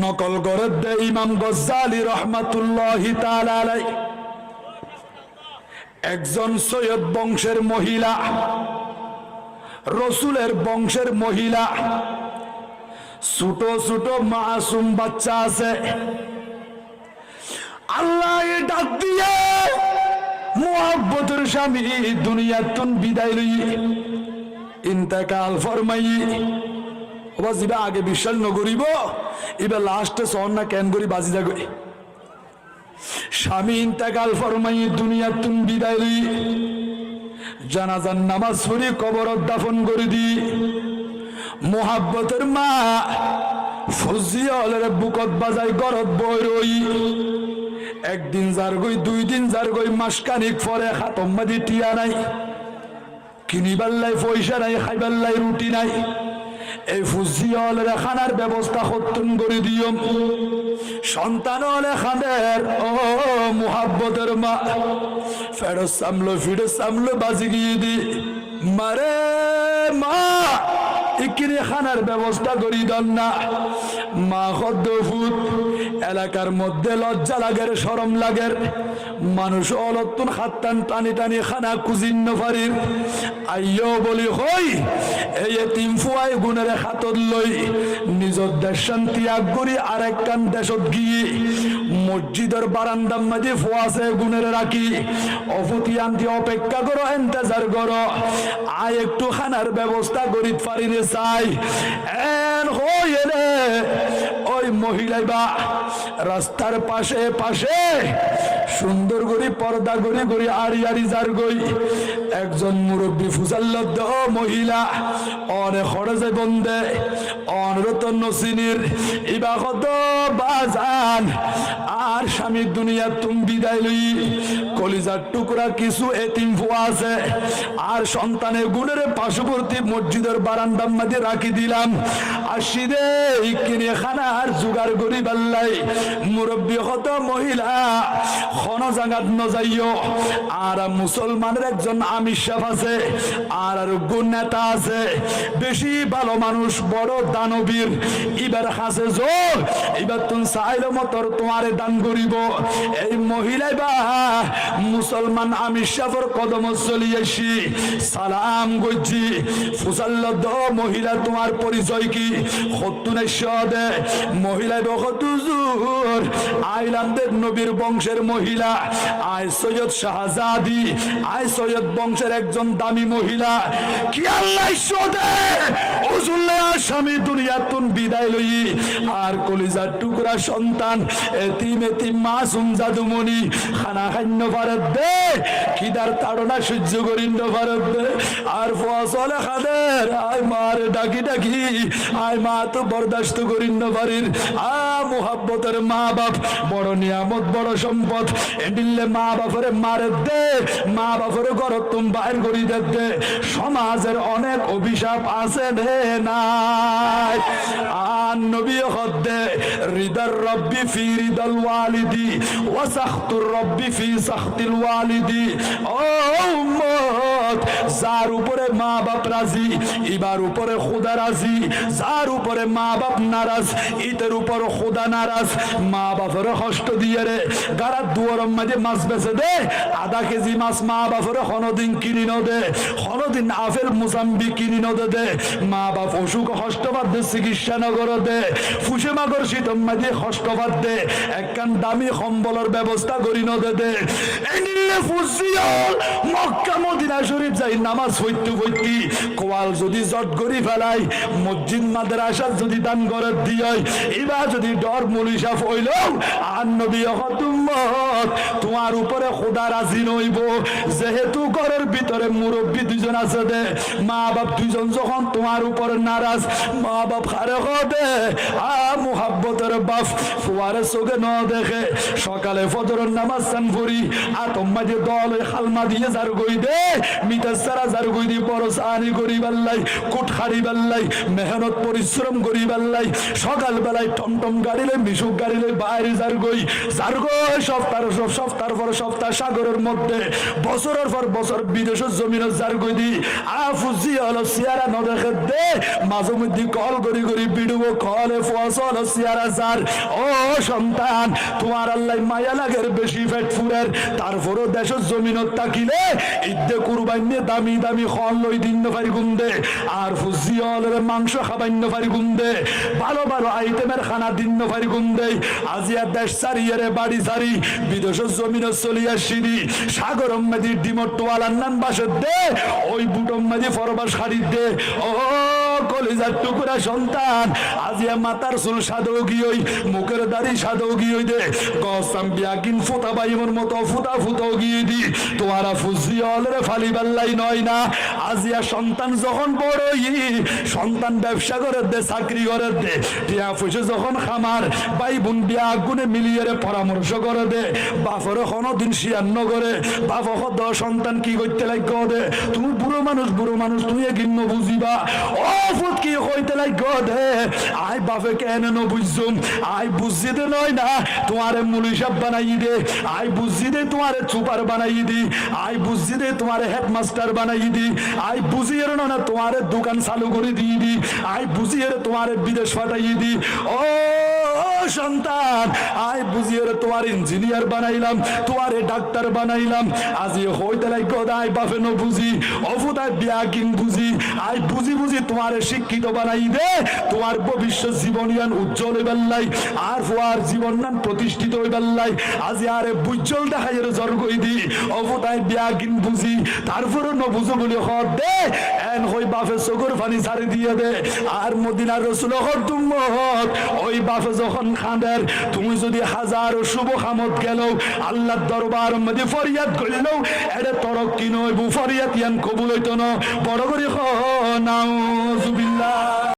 নকল করে দে ইমাম গজ্জালি রহমাতুল্লাহি তাআলা আলাইহি। একজন সৈয়দ বংশের মহিলা, রসুলের বংশের মহিলা, ছোট ছোট মাসুম বাচ্চা আছে। আল্লাহ ডাক দিয়ে মুহাব্বতের স্বামী দুনিয়াতুন বিদায় লই ইন্তেকাল ফরমাই। ওবা আগে বিশ্বাস নগরিব, এবার লাস্টে সন না কেন করি বাজি যাগ। স্বামী ইন্তেকাল ফরমাই দুনিয়াতুন বিদায় লই, জানাজার নামাজ পড়ি কবর দাফন করে দি। মুহাব্বতের মা ফজিয়লের বুকত বাজাই গরত বই রই। একদিন যার গই, দুই দিন যার গই, মাসখানিক পরে খাতম মাদি টিয়া নাই, কিনিবার লাই পয়সা নাই, খাইবার লাই রুটি নাই। এই ফুজিয়লের খানার ব্যবস্থা কর্তন করে দিও। সন্তান হলে খানের ও মুহাব্বতের মা ফেরত সামলো ফিরে সামলো বাজি গিয়ে দি মারে মা ইকিরে খানার ব্যবস্থা করি দেন না। মা খদ্দফুত এলাকার মধ্যে লজ্জা লাগের, শরম লাগের, মানুষ অলত্তন খাত্তান টানি টানি খানা কুজিন নফারির। আইও বলি হই এই এতিম ফুয়াই গুণের হাতত লই নিজের দেশান ত্যাগ করি আরেক কান দেশত গিয়ে মসজিদের বারান্দার মাঝে ফুয়াছে গুণের রাখি। অফুতি আনতি অপেক্ষা করো, এন্তেজার করো, আয় একটু খানার ব্যবস্থা করি পারিনে চাই। এন হই এনে ওই মহিলাই বা রাস্তার পাশে পাশে সুন্দর করে পর্দা করে করে আড়ি আড়ি যার গই একজন মুরব্বী ফুসাল্লদ মহিলা অনেক খরচে বন্দে অনরত নসিনির ইবা কত বাজান আর স্বামীর দুনিয়া তুমি বিদায় লই কলিজার টুকরা কিছু এতিম ফুয়া আছে আর সন্তানের গুণের পার্শ্ববর্তী মসজিদের বারান্দার মাঝে রাখি দিলাম। আসি রে কিনে খানার জোগাড় করি বাল্লাই মুরব্বী কত মহিলা খন জাগাত নজাইও। আর মুসলমানের একজন আমির সাহেব আছে আর গুণ নেতা আছে, বেশি ভালো মানুষ, বড় দানবীর। এবার হাসে জোর, এবার তুমি চাইলে মতর তোমারে দান করিব। এই মহিলাই বা মুসলমান আমির সাহেবের কদম চলি আসি সালাম গজি ফুসাল্লদ মহিলা তোমার পরিচয় কি? দে মহিলা বখতুজুর আইলান্দের নবীর বংশের মহিলা, আয় সৈয়দ শাহজাদি, আয় সৈয়দ বংশের একজন দামি মহিলা। কি আল্লাহ সদে ওজুল্লে স্বামী দুনিয়াতুন বিদায় লই আর কলিজার টুকরা সন্তান এতিম এতিম মাসুম জাদুমণি খানা খান্য পারে দে খিদার তাড়না সহ্য করিন্য পারে দে আর ফসলে খাদের আয় মার ডাকি ডাকি আয় মা তো বরদাস্ত করিন্য পারির। মুহাব্বতের মা বাপ বড় নিয়ামত, বড় সম্পদ। এডিল্লে মা বাপরে মারে দে, মা বাপরে ঘর তুমি বাইর করি দে। সমাজের অনেক অভিশাপ আছে রে নাই। আর নবী হদ্দে রিদার রব্বি ফি রিদাল ওয়ালিদি ওয়া সাখতুর রব্বি ফি সাখতিল ওয়ালিদি। ও উম্মত, যার উপরে মা বাপ রাজি ইবার উপরে খোদা রাজি, যার উপরে মা বাপ নারাজ ইতের উপর খোদা নারাজ। মা বাপরে কষ্ট দিয়ে রে গাড়ার দুয়ারের মাঝে মাছ বেচে দে, আধা কেজি মাছ মা বাপরে কোনোদিন কিনি ন দে, কোনোদিন আপেল মুসাম্বি কিনি ন দে। মা বাপ অসুখ কষ্টপাত দে, চিকিৎসা নগর দে, ফুসে মাগর শীতম মাঝে কষ্টপাত দে, একখান দামি সম্বলের ব্যবস্থা করি ন দে। এনিলে ফুসিয়ল মক্কা মদিনা শরীফ যাই নামাজ পড়তে পড়তে কোয়াল যদি জট করি ফেলাই, মসজিদ মাদ্রাসা যদি দান করে দিয়, এবার যদি ডর মুলিশাফ হইল আর নবী উম্মত তোমার উপরে খোদা রাজি নইব। যেহেতু ঘরের ভিতরে মুরব্বী দুজন আছে দে, মা বাপ দুজন যখন তোমার উপরে নারাজ, মা বাপ খারে দে মুহাব্বতের বাপ তোয়ারে চোখে ন দেখে সকালে ফজরের নামাজ চান করি আতম্মা যে দল খালমা দিয়ে যার গই দে মিতাসারা যার গই দি বড় সানি করি বাল্লাই কুটখারি বাল্লাই মেহনত পরিশ্রম করি বাল্লাই সকাল বেলায় টমটম গাড়িলে মিশুক গাড়িলে বাইরে যার গই সপ্তাহ পর সপ্তাহ সাগরের মধ্যে বছরের পর বছর বিদেশের জমিনের যার গই দি আফুজি হলো সিয়ারা ন দেখে দে মাঝে মধ্যে কল করি করি বিডুবো কলে ফসল সিয়ারা যার ও সন্তান তোমার আল্লাহ মায়া লাগের বেশি পেট ফুরের তারপরও দেশের জমিনত তাকিলে ঈদে কুরবানি দামি দামি খল লই দিন পারি গুন্দে আর ফুজিয়লের মাংস খাবাইন্য পারি গুন্দে ভালো ভালো আইটেমের খানা দিন পারি গুন্দে আজিয়া দেশ সারিয়ে বাড়ি সারি বিদেশের জমিনত চলিয়া সিঁড়ি সাগর মেদি ডিমর টোয়ালার নান বাসে দে ওই বুটম মেদি ফরবাস খাড়ি দে ও কলিজার টুকুরা সন্তান আজিয়া মাতার চুল সাদৌ গিয়ে মুখের দাড়ি সাদৌ গিয়ে দে গসাম বিয়াকিন ফুটা বাইমর মতো ফুটা ফুটাও গিয়ে দি তোমারা ফুজি অলরে ফালি বাল্লাই নয় না আজিয়া সন্তান যখন বড়ই সন্তান ব্যবসা করে দে চাকরি করে দে টিয়া পয়সা যখন খামার ভাই বোন বিয়া গুনে মিলিয়ে পরামর্শ করে দে বাপরে কোনোদিন শিয়ান্ন করে বাপ দ সন্তান কি করতে লাগ দে তুমি বুড়ো মানুষ তুই গিন্ন বুঝিবা ও ফুট কি হইতে লাগ দে আই বাপে কেন ন বুঝছুম আই বুঝি দে নয় না তোমারে মুলি সাহেব বানাই দে আই বুঝি দে তোমারে সুপার বানাই দি আই বুঝি দে তোমারে হেডমাস্টার বানাই দি আই বুঝি এর না তোমারে দোকান চালু করে দিয়ে দি আই বুঝি এর তোমারে বিদেশ পাঠাই দি ও সন্তান আই বুঝি এর তোমার ইঞ্জিনিয়ার বানাইলাম তোমারে ডাক্তার বানাইলাম আজি হইতে লাগ আই বাপে ন বুঝি অফুতায় বিয়া কিন বুঝি আই বুঝি বুঝি তোমারে শিক্ষিত বানাই দে তোমার ভবিষ্যৎ জীবনিয়ান উজ্জ্বল হইবার লাই আর ফুয়ার জীবনান প্রতিষ্ঠিত হইবার লাই আজি আরে বুজ্জ্বল দেখাই এর জর কই দি অফুতায় বিয়া কিন বুঝি তারপরে ন বুঝো বলে হদ দে এন হই বাপে চোখের পানি ছাড়ি দিয়ে দে আর মদিনার রাসূল হদ তুম্মত ওই বাপে যখন খাঁদের তুমি যদি হাজারো শুভ খামত গেল আল্লাহর দরবার মধ্যে ফরিয়াদ করলেও এটা তরক কি নয় ফরিয়াদ ইয়ান কবুল হইতো না বড় করে নাউজুবিল্লাহ।